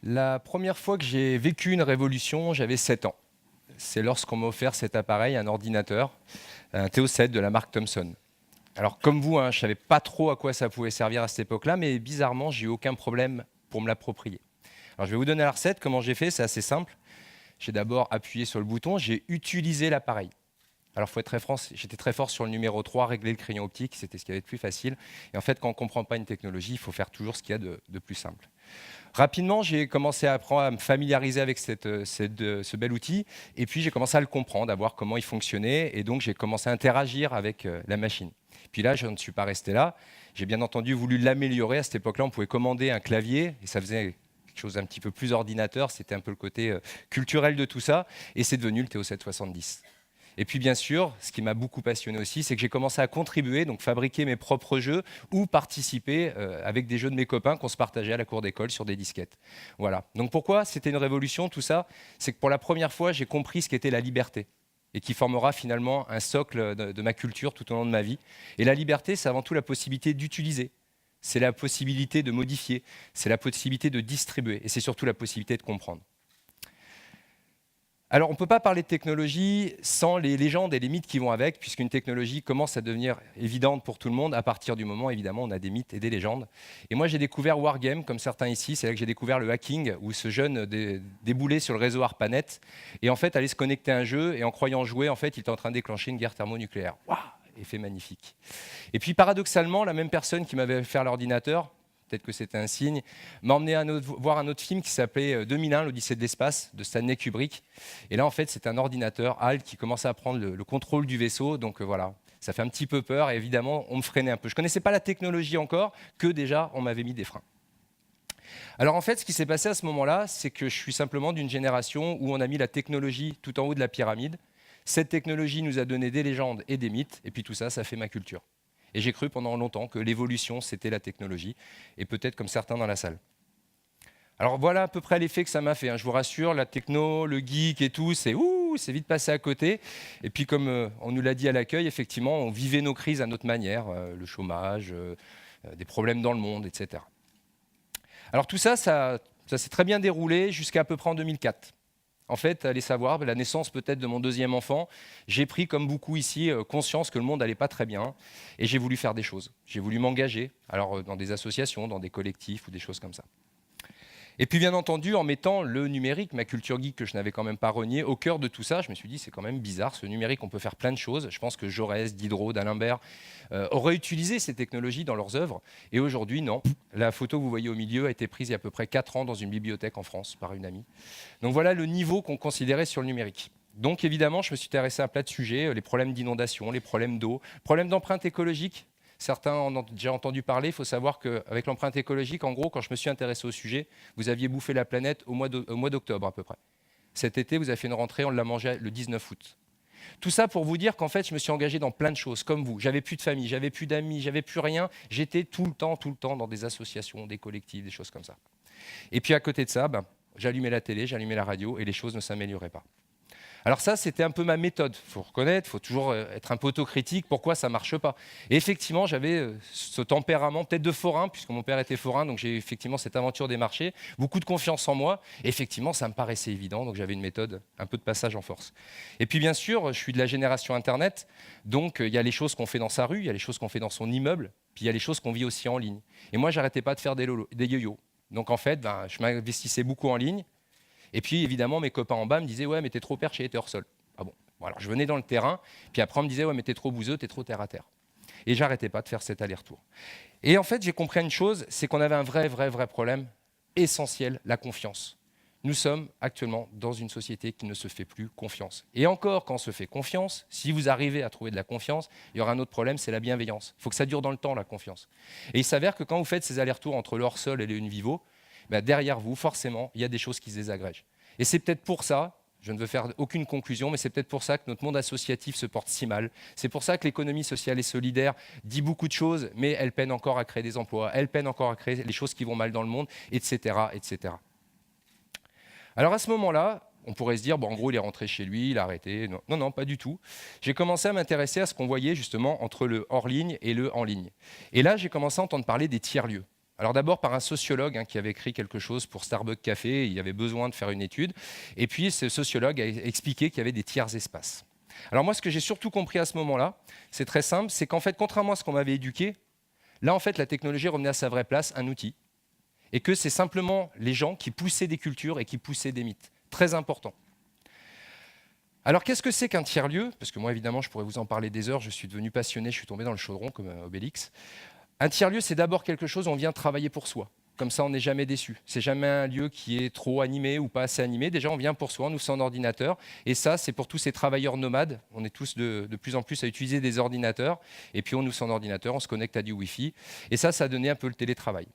La première fois que j'ai vécu une révolution, j'avais 7 ans. C'est lorsqu'on m'a offert cet appareil, un ordinateur, un TO7 de la marque Thomson. Alors comme vous, je ne savais pas trop à quoi ça pouvait servir à cette époque-là, mais bizarrement, j'ai eu aucun problème pour me l'approprier. Alors je vais vous donner la recette, comment j'ai fait, c'est assez simple. J'ai d'abord appuyé sur le bouton, j'ai utilisé l'appareil. Alors, il faut être très franc, j'étais très fort sur le numéro 3, régler le crayon optique, c'était ce qui avait de plus facile. Et en fait, quand on ne comprend pas une technologie, il faut faire toujours ce qu'il y a de plus simple. Rapidement, j'ai commencé à apprendre à me familiariser avec ce bel outil. Et puis, j'ai commencé à le comprendre, à voir comment il fonctionnait. Et donc, j'ai commencé à interagir avec la machine. Puis là, je ne suis pas resté là. J'ai bien entendu voulu l'améliorer. À cette époque-là, on pouvait commander un clavier. Et ça faisait quelque chose d'un petit peu plus ordinateur. C'était un peu le côté culturel de tout ça. Et c'est devenu le TO770. Et puis bien sûr, ce qui m'a beaucoup passionné aussi, c'est que j'ai commencé à contribuer, donc fabriquer mes propres jeux ou participer avec des jeux de mes copains qu'on se partageait à la cour d'école sur des disquettes. Voilà. Donc pourquoi c'était une révolution tout ça? C'est que pour la première fois, j'ai compris ce qu'était la liberté et qui formera finalement un socle de ma culture tout au long de ma vie. Et la liberté, c'est avant tout la possibilité d'utiliser. C'est la possibilité de modifier, c'est la possibilité de distribuer et c'est surtout la possibilité de comprendre. Alors, on ne peut pas parler de technologie sans les légendes et les mythes qui vont avec, puisqu'une technologie commence à devenir évidente pour tout le monde à partir du moment, évidemment, où on a des mythes et des légendes. Et moi, j'ai découvert Wargame, comme certains ici, c'est là que j'ai découvert le hacking, où ce jeune déboulait sur le réseau ARPANET, et en fait, allait se connecter à un jeu, et en croyant jouer, en fait, il était en train de déclencher une guerre thermonucléaire. Waouh! Effet magnifique. Et puis, paradoxalement, la même personne qui m'avait fait l'ordinateur, peut-être que c'était un signe, m'a emmené voir un autre film qui s'appelait 2001, l'Odyssée de l'espace, de Stanley Kubrick. Et là, en fait, c'est un ordinateur, HAL, qui commençait à prendre le contrôle du vaisseau. Donc voilà, ça fait un petit peu peur et évidemment, on me freinait un peu. Je ne connaissais pas la technologie encore, que déjà, on m'avait mis des freins. Alors en fait, ce qui s'est passé à ce moment-là, c'est que je suis simplement d'une génération où on a mis la technologie tout en haut de la pyramide. Cette technologie nous a donné des légendes et des mythes, et puis tout ça, ça fait ma culture. Et j'ai cru pendant longtemps que l'évolution, c'était la technologie, et peut-être comme certains dans la salle. Alors voilà à peu près l'effet que ça m'a fait. Je vous rassure, la techno, le geek et tout, c'est vite passé à côté. Et puis comme on nous l'a dit à l'accueil, effectivement, on vivait nos crises à notre manière, le chômage, des problèmes dans le monde, etc. Alors tout ça, ça s'est très bien déroulé jusqu'à peu près en 2004. En fait, allez savoir, la naissance peut-être de mon deuxième enfant, j'ai pris, comme beaucoup ici, conscience que le monde n'allait pas très bien et j'ai voulu faire des choses. J'ai voulu m'engager, alors dans des associations, dans des collectifs ou des choses comme ça. Et puis bien entendu, en mettant le numérique, ma culture geek que je n'avais quand même pas reniée, au cœur de tout ça, je me suis dit c'est quand même bizarre, ce numérique, on peut faire plein de choses. Je pense que Jaurès, Diderot, d'Alembert auraient utilisé ces technologies dans leurs œuvres. Et aujourd'hui, non. La photo que vous voyez au milieu a été prise il y a à peu près 4 ans dans une bibliothèque en France par une amie. Donc voilà le niveau qu'on considérait sur le numérique. Donc évidemment, je me suis intéressé à plein de sujets, les problèmes d'inondation, les problèmes d'eau, problèmes d'empreinte écologique. Certains en ont déjà entendu parler. Il faut savoir qu'avec l'empreinte écologique, en gros, quand je me suis intéressé au sujet, vous aviez bouffé la planète au mois d'octobre à peu près. Cet été, vous avez fait une rentrée, on l'a mangé le 19 août. Tout ça pour vous dire qu'en fait, je me suis engagé dans plein de choses, comme vous. J'avais plus de famille, j'avais plus d'amis, j'avais plus rien. J'étais tout le temps dans des associations, des collectifs, des choses comme ça. Et puis à côté de ça, j'allumais la télé, j'allumais la radio et les choses ne s'amélioraient pas. Alors ça, c'était un peu ma méthode. Il faut reconnaître, il faut toujours être un peu autocritique. Pourquoi ça ne marche pas? Et effectivement, j'avais ce tempérament, peut-être de forain, puisque mon père était forain, donc j'ai effectivement cette aventure des marchés, beaucoup de confiance en moi. Et effectivement, ça me paraissait évident, donc j'avais une méthode, un peu de passage en force. Et puis bien sûr, je suis de la génération Internet, donc il y a les choses qu'on fait dans sa rue, il y a les choses qu'on fait dans son immeuble, puis il y a les choses qu'on vit aussi en ligne. Et moi, j'arrêtais pas de faire des yo-yo. Donc en fait, je m'investissais beaucoup en ligne. Et puis, évidemment, mes copains en bas me disaient « Ouais, mais t'es trop perché, t'es hors sol. » Ah bon. Alors, je venais dans le terrain, puis après, on me disait « Ouais, mais t'es trop bouseux, t'es trop terre à terre. » Et j'arrêtais pas de faire cet aller-retour. Et en fait, j'ai compris une chose, c'est qu'on avait un vrai problème essentiel, la confiance. Nous sommes actuellement dans une société qui ne se fait plus confiance. Et encore, quand on se fait confiance, si vous arrivez à trouver de la confiance, il y aura un autre problème, c'est la bienveillance. Il faut que ça dure dans le temps, la confiance. Et il s'avère que quand vous faites ces allers-retours entre le hors-sol et le in-vivo, derrière vous, forcément, il y a des choses qui se désagrègent. Et c'est peut-être pour ça, je ne veux faire aucune conclusion, mais c'est peut-être pour ça que notre monde associatif se porte si mal. C'est pour ça que l'économie sociale et solidaire dit beaucoup de choses, mais elle peine encore à créer des emplois, elle peine encore à créer les choses qui vont mal dans le monde, etc., etc. Alors à ce moment-là, on pourrait se dire, en gros, il est rentré chez lui, il a arrêté. Non, pas du tout. J'ai commencé à m'intéresser à ce qu'on voyait justement entre le hors-ligne et le en ligne. Et là, j'ai commencé à entendre parler des tiers-lieux. Alors d'abord par un sociologue qui avait écrit quelque chose pour Starbucks Café, il y avait besoin de faire une étude, et puis ce sociologue a expliqué qu'il y avait des tiers espaces. Alors moi, ce que j'ai surtout compris à ce moment-là, c'est très simple, c'est qu'en fait, contrairement à ce qu'on m'avait éduqué, là, en fait, la technologie revenait à sa vraie place, un outil, et que c'est simplement les gens qui poussaient des cultures et qui poussaient des mythes. Très important. Alors, qu'est-ce que c'est qu'un tiers-lieu? Parce que moi, évidemment, je pourrais vous en parler des heures, je suis devenu passionné, je suis tombé dans le chaudron comme Obélix. Un tiers-lieu, c'est d'abord quelque chose où on vient travailler pour soi. Comme ça, on n'est jamais déçu. C'est jamais un lieu qui est trop animé ou pas assez animé. Déjà, on vient pour soi, on ouvre son ordinateur. Et ça, c'est pour tous ces travailleurs nomades. On est tous de plus en plus à utiliser des ordinateurs. Et puis, on ouvre son ordinateur, on se connecte à du Wi-Fi. Et ça a donné un peu le télétravail.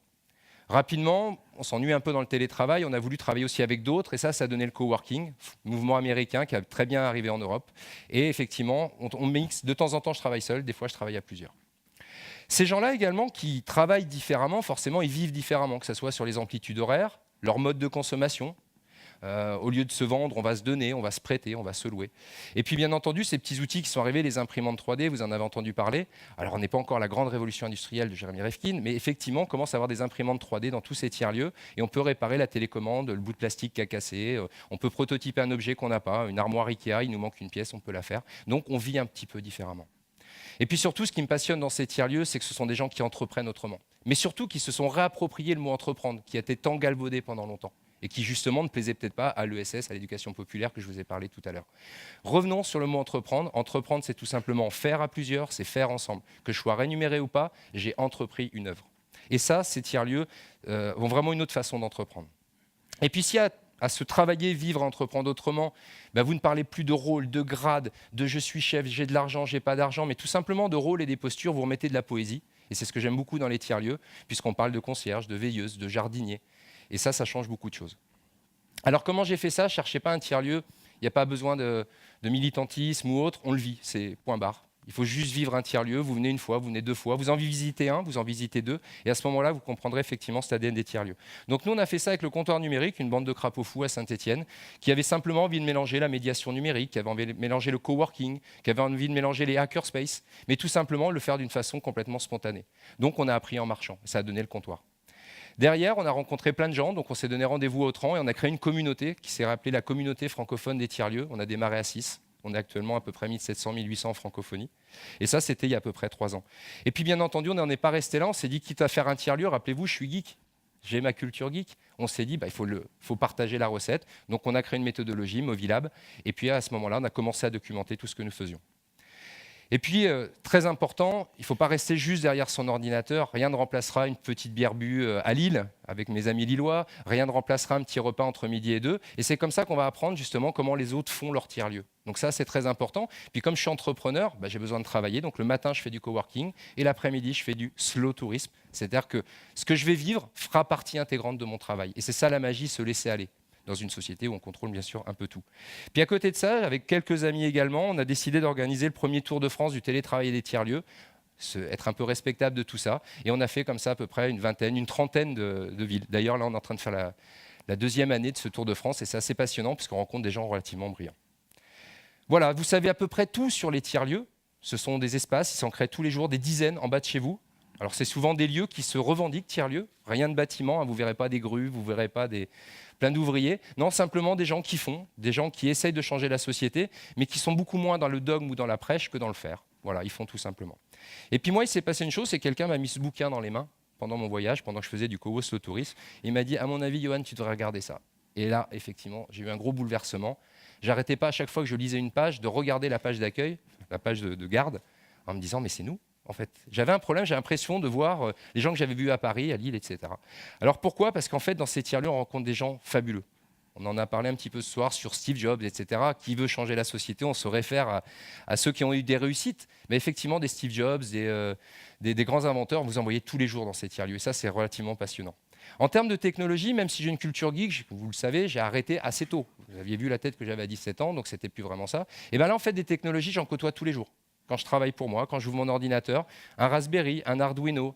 Rapidement, on s'ennuie un peu dans le télétravail. On a voulu travailler aussi avec d'autres. Et ça a donné le coworking, mouvement américain qui a très bien arrivé en Europe. Et effectivement, on mixe. De temps en temps, je travaille seul. Des fois, je travaille à plusieurs. Ces gens-là également qui travaillent différemment, forcément, ils vivent différemment, que ce soit sur les amplitudes horaires, leur mode de consommation. Au lieu de se vendre, on va se donner, on va se prêter, on va se louer. Et puis bien entendu, ces petits outils qui sont arrivés, les imprimantes 3D, vous en avez entendu parler. Alors on n'est pas encore à la grande révolution industrielle de Jérémy Rifkin, mais effectivement, on commence à avoir des imprimantes 3D dans tous ces tiers-lieux et on peut réparer la télécommande, le bout de plastique qui a cassé, on peut prototyper un objet qu'on n'a pas, une armoire Ikea, il nous manque une pièce, on peut la faire. Donc on vit un petit peu différemment. Et puis surtout, ce qui me passionne dans ces tiers-lieux, c'est que ce sont des gens qui entreprennent autrement. Mais surtout qui se sont réappropriés le mot entreprendre, qui a été tant galvaudé pendant longtemps et qui justement ne plaisait peut-être pas à l'ESS, à l'éducation populaire que je vous ai parlé tout à l'heure. Revenons sur le mot entreprendre. Entreprendre, c'est tout simplement faire à plusieurs, c'est faire ensemble. Que je sois rémunéré ou pas, j'ai entrepris une œuvre. Et ça, ces tiers-lieux ont vraiment une autre façon d'entreprendre. Et puis s'il y a à se travailler, vivre, entreprendre autrement, vous ne parlez plus de rôle, de grade, de je suis chef, j'ai de l'argent, j'ai pas d'argent, mais tout simplement de rôle et des postures, vous remettez de la poésie. Et c'est ce que j'aime beaucoup dans les tiers-lieux, puisqu'on parle de concierge, de veilleuse, de jardinier. Et ça change beaucoup de choses. Alors comment j'ai fait ça? Je ne cherchais pas un tiers-lieu, il n'y a pas besoin de militantisme ou autre, on le vit, c'est point barre. Il faut juste vivre un tiers-lieu, vous venez une fois, vous venez deux fois, vous en visitez un, vous en visitez deux, et à ce moment-là, vous comprendrez effectivement cet ADN des tiers-lieux. Donc nous, on a fait ça avec le comptoir numérique, une bande de crapauds fous à Saint-Étienne, qui avait simplement envie de mélanger la médiation numérique, qui avait envie de mélanger le coworking, qui avait envie de mélanger les hackerspace, mais tout simplement le faire d'une façon complètement spontanée. Donc on a appris en marchant, ça a donné le comptoir. Derrière, on a rencontré plein de gens, donc on s'est donné rendez-vous à Autran et on a créé une communauté qui s'est appelée la communauté francophone des tiers-lieux. On a démarré à 6. On est actuellement à peu près 1700, 1800 en francophonie. Et ça, c'était il y a à peu près 3 ans. Et puis, bien entendu, on n'en est pas resté là. On s'est dit, quitte à faire un tiers-lieu, rappelez-vous, je suis geek. J'ai ma culture geek. On s'est dit, il faut partager la recette. Donc, on a créé une méthodologie, Movilab. Et puis, à ce moment-là, on a commencé à documenter tout ce que nous faisions. Et puis, très important, il ne faut pas rester juste derrière son ordinateur. Rien ne remplacera une petite bière bue à Lille, avec mes amis lillois. Rien ne remplacera un petit repas entre midi et 2. Et c'est comme ça qu'on va apprendre justement comment les autres font leur tiers-lieu. Donc ça, c'est très important. Puis comme je suis entrepreneur, j'ai besoin de travailler. Donc le matin, je fais du coworking. Et l'après-midi, je fais du slow tourisme. C'est-à-dire que ce que je vais vivre fera partie intégrante de mon travail. Et c'est ça la magie, se laisser aller, dans une société où on contrôle bien sûr un peu tout. Puis à côté de ça, avec quelques amis également, on a décidé d'organiser le premier Tour de France du télétravail et des tiers-lieux, être un peu respectable de tout ça. Et on a fait comme ça à peu près une trentaine de villes. D'ailleurs, là, on est en train de faire la deuxième année de ce Tour de France et c'est assez passionnant puisqu'on rencontre des gens relativement brillants. Voilà, vous savez à peu près tout sur les tiers-lieux. Ce sont des espaces, ils s'en créent tous les jours, des dizaines en bas de chez vous. Alors c'est souvent des lieux qui se revendiquent tiers-lieux, rien de bâtiment, vous ne verrez pas des grues, vous ne verrez pas plein d'ouvriers. Non, simplement des gens qui font, des gens qui essayent de changer la société, mais qui sont beaucoup moins dans le dogme ou dans la prêche que dans le faire. Voilà, ils font tout simplement. Et puis moi, il s'est passé une chose, c'est que quelqu'un m'a mis ce bouquin dans les mains pendant mon voyage, pendant que je faisais du co-host slow tourisme. Il m'a dit, à mon avis, Johan, tu devrais regarder ça. Et là, effectivement, j'ai eu un gros bouleversement. J'arrêtais pas à chaque fois que je lisais une page de regarder la page d'accueil, la page de garde, en me disant, mais c'est nous. En fait, j'avais un problème, j'ai l'impression de voir les gens que j'avais vus à Paris, à Lille, etc. Alors pourquoi? Parce qu'en fait, dans ces tiers-lieux, on rencontre des gens fabuleux. On en a parlé un petit peu ce soir sur Steve Jobs, etc. Qui veut changer la société? On se réfère à ceux qui ont eu des réussites. Mais effectivement, des Steve Jobs, des grands inventeurs, vous en voyez tous les jours dans ces tiers-lieux. Et ça, c'est relativement passionnant. En termes de technologie, même si j'ai une culture geek, vous le savez, j'ai arrêté assez tôt. Vous aviez vu la tête que j'avais à 17 ans, donc c'était plus vraiment ça. Et bien là, en fait, des technologies, j'en côtoie tous les jours. Quand je travaille pour moi, quand j'ouvre mon ordinateur, un Raspberry, un Arduino.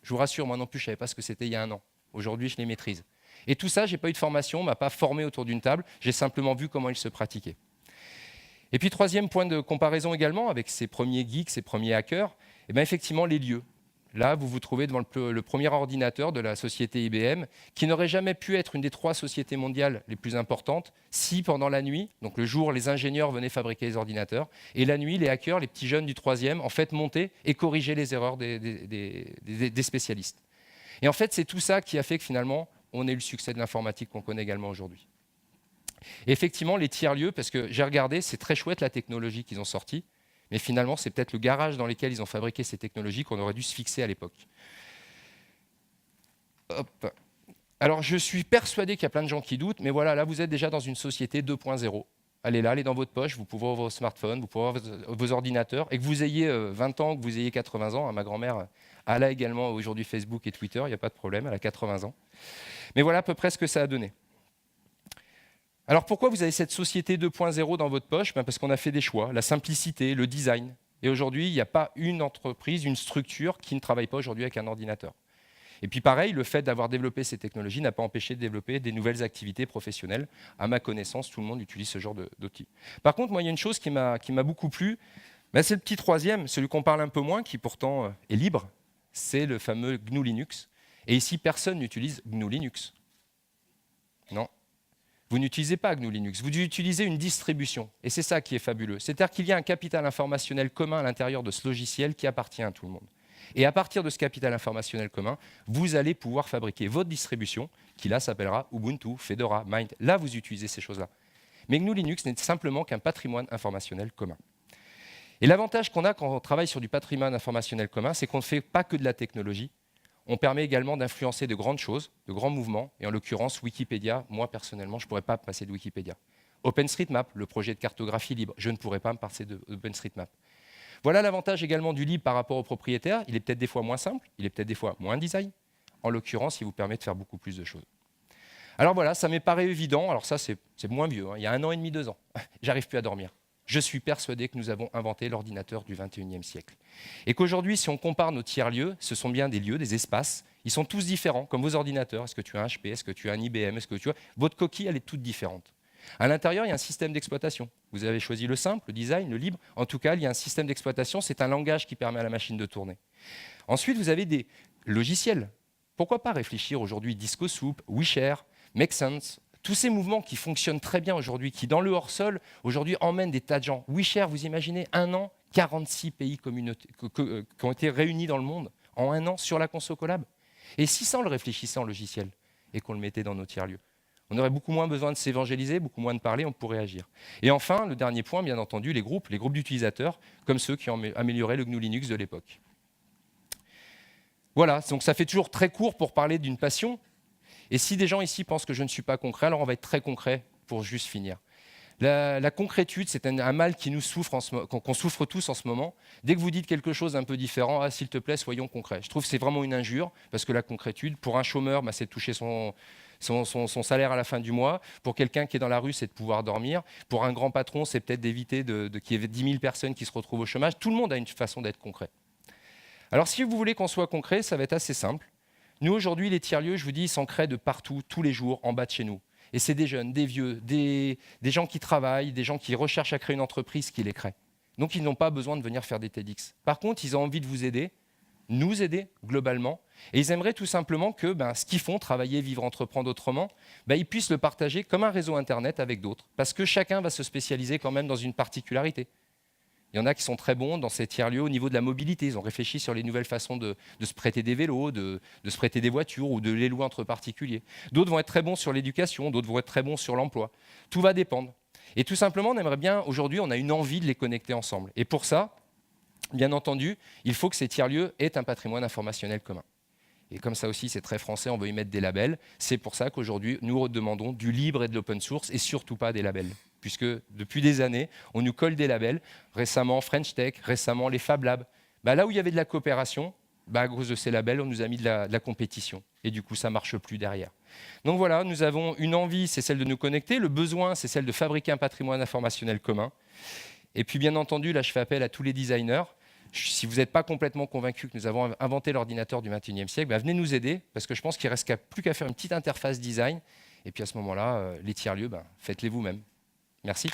Je vous rassure, moi non plus, je ne savais pas ce que c'était il y a un an. Aujourd'hui, je les maîtrise. Et tout ça, je n'ai pas eu de formation, on ne m'a pas formé autour d'une table, j'ai simplement vu comment ils se pratiquaient. Et puis, troisième point de comparaison également, avec ces premiers geeks, ces premiers hackers, effectivement, les lieux. Là, vous vous trouvez devant le premier ordinateur de la société IBM, qui n'aurait jamais pu être une des 3 sociétés mondiales les plus importantes si, pendant la nuit, donc le jour, les ingénieurs venaient fabriquer les ordinateurs, et la nuit, les hackers, les petits jeunes du 3e, en fait, montaient et corrigeaient les erreurs des spécialistes. Et en fait, c'est tout ça qui a fait que finalement, on ait eu le succès de l'informatique qu'on connaît également aujourd'hui. Et effectivement, les tiers-lieux, parce que j'ai regardé, c'est très chouette la technologie qu'ils ont sortie, mais finalement, c'est peut-être le garage dans lequel ils ont fabriqué ces technologies qu'on aurait dû se fixer à l'époque. Alors, je suis persuadé qu'il y a plein de gens qui doutent, mais voilà, là, vous êtes déjà dans une société 2.0. Elle est là, elle est dans votre poche, vous pouvez avoir vos smartphones, vous pouvez avoir vos ordinateurs, et que vous ayez 20 ans, que vous ayez 80 ans. Ma grand-mère, elle a également aujourd'hui Facebook et Twitter, il n'y a pas de problème, elle a 80 ans. Mais voilà à peu près ce que ça a donné. Alors pourquoi vous avez cette société 2.0 dans votre poche? Parce qu'on a fait des choix, la simplicité, le design. Et aujourd'hui, il n'y a pas une entreprise, une structure qui ne travaille pas aujourd'hui avec un ordinateur. Et puis pareil, le fait d'avoir développé ces technologies n'a pas empêché de développer des nouvelles activités professionnelles. À ma connaissance, tout le monde utilise ce genre d'outils. Par contre, moi, il y a une chose qui m'a beaucoup plu, c'est le petit 3e, celui qu'on parle un peu moins, qui pourtant est libre, c'est le fameux GNU Linux. Et ici, personne n'utilise GNU Linux. Non. Vous n'utilisez pas GNU Linux, vous utilisez une distribution. Et c'est ça qui est fabuleux. C'est-à-dire qu'il y a un capital informationnel commun à l'intérieur de ce logiciel qui appartient à tout le monde. Et à partir de ce capital informationnel commun, vous allez pouvoir fabriquer votre distribution, qui là s'appellera Ubuntu, Fedora, Mint. Là, vous utilisez ces choses-là. Mais GNU Linux n'est simplement qu'un patrimoine informationnel commun. Et l'avantage qu'on a quand on travaille sur du patrimoine informationnel commun, c'est qu'on ne fait pas que de la technologie. On permet également d'influencer de grandes choses, de grands mouvements, et en l'occurrence Wikipédia, moi personnellement, je ne pourrais pas me passer de Wikipédia. OpenStreetMap, le projet de cartographie libre, je ne pourrais pas me passer d'OpenStreetMap. Voilà l'avantage également du libre par rapport au propriétaire, il est peut-être des fois moins simple, il est peut-être des fois moins design, en l'occurrence, il vous permet de faire beaucoup plus de choses. Alors voilà, ça m'est paru évident, alors ça c'est moins vieux, il y a 1 an et demi, 2 ans, j'arrive plus à dormir. Je suis persuadé que nous avons inventé l'ordinateur du XXIe siècle. Et qu'aujourd'hui, si on compare nos tiers-lieux, ce sont bien des lieux, des espaces. Ils sont tous différents, comme vos ordinateurs. Est-ce que tu as un HP? Est-ce que tu as un IBM? Est-ce que tu as... Votre coquille, elle est toute différente. À l'intérieur, il y a un système d'exploitation. Vous avez choisi le simple, le design, le libre. En tout cas, il y a un système d'exploitation. C'est un langage qui permet à la machine de tourner. Ensuite, vous avez des logiciels. Pourquoi pas réfléchir aujourd'hui DiscoSoup, WeShare, Make Sense, tous ces mouvements qui fonctionnent très bien aujourd'hui, qui dans le hors-sol, aujourd'hui emmènent des tas de gens. WeShare, vous imaginez, 1 an, 46 pays qui ont été réunis dans le monde en 1 an sur la Conso Collab. Et si ça, on le réfléchissait en logiciel et qu'on le mettait dans nos tiers-lieux, on aurait beaucoup moins besoin de s'évangéliser, beaucoup moins de parler, on pourrait agir. Et enfin, le dernier point, bien entendu, les groupes d'utilisateurs, comme ceux qui ont amélioré le GNU Linux de l'époque. Voilà, donc ça fait toujours très court pour parler d'une passion. Et si des gens ici pensent que je ne suis pas concret, alors on va être très concret pour juste finir. La concrétude, c'est un mal qui nous souffre qu'on souffre tous en ce moment. Dès que vous dites quelque chose d'un peu différent, s'il te plaît, soyons concrets. Je trouve que c'est vraiment une injure, parce que la concrétude, pour un chômeur, c'est de toucher son salaire à la fin du mois. Pour quelqu'un qui est dans la rue, c'est de pouvoir dormir. Pour un grand patron, c'est peut-être d'éviter qu'il y ait 10 000 personnes qui se retrouvent au chômage. Tout le monde a une façon d'être concret. Alors si vous voulez qu'on soit concret, ça va être assez simple. Nous, aujourd'hui, les tiers-lieux, je vous dis, ils s'en créent de partout, tous les jours, en bas de chez nous. Et c'est des jeunes, des vieux, des gens qui travaillent, des gens qui recherchent à créer une entreprise qui les crée. Donc, ils n'ont pas besoin de venir faire des TEDx. Par contre, ils ont envie de vous aider, nous aider, globalement. Et ils aimeraient tout simplement que ce qu'ils font, travailler, vivre, entreprendre autrement, ils puissent le partager comme un réseau Internet avec d'autres. Parce que chacun va se spécialiser quand même dans une particularité. Il y en a qui sont très bons dans ces tiers-lieux au niveau de la mobilité. Ils ont réfléchi sur les nouvelles façons de se prêter des vélos, de se prêter des voitures ou de les louer entre particuliers. D'autres vont être très bons sur l'éducation, d'autres vont être très bons sur l'emploi. Tout va dépendre. Et tout simplement, on aimerait bien, aujourd'hui, on a une envie de les connecter ensemble. Et pour ça, bien entendu, il faut que ces tiers-lieux aient un patrimoine informationnel commun. Et comme ça aussi, c'est très français, on veut y mettre des labels. C'est pour ça qu'aujourd'hui, nous demandons du libre et de l'open source et surtout pas des labels. Puisque depuis des années, on nous colle des labels. Récemment, French Tech, récemment, les Fab Labs. Là où il y avait de la coopération, à cause de ces labels, on nous a mis de la compétition. Et du coup, ça ne marche plus derrière. Donc voilà, nous avons une envie, c'est celle de nous connecter. Le besoin, c'est celle de fabriquer un patrimoine informationnel commun. Et puis, bien entendu, là, je fais appel à tous les designers. Si vous n'êtes pas complètement convaincu que nous avons inventé l'ordinateur du XXIe siècle, venez nous aider, parce que je pense qu'il ne reste plus qu'à faire une petite interface design. Et puis à ce moment-là, les tiers-lieux, faites-les vous-même. Merci.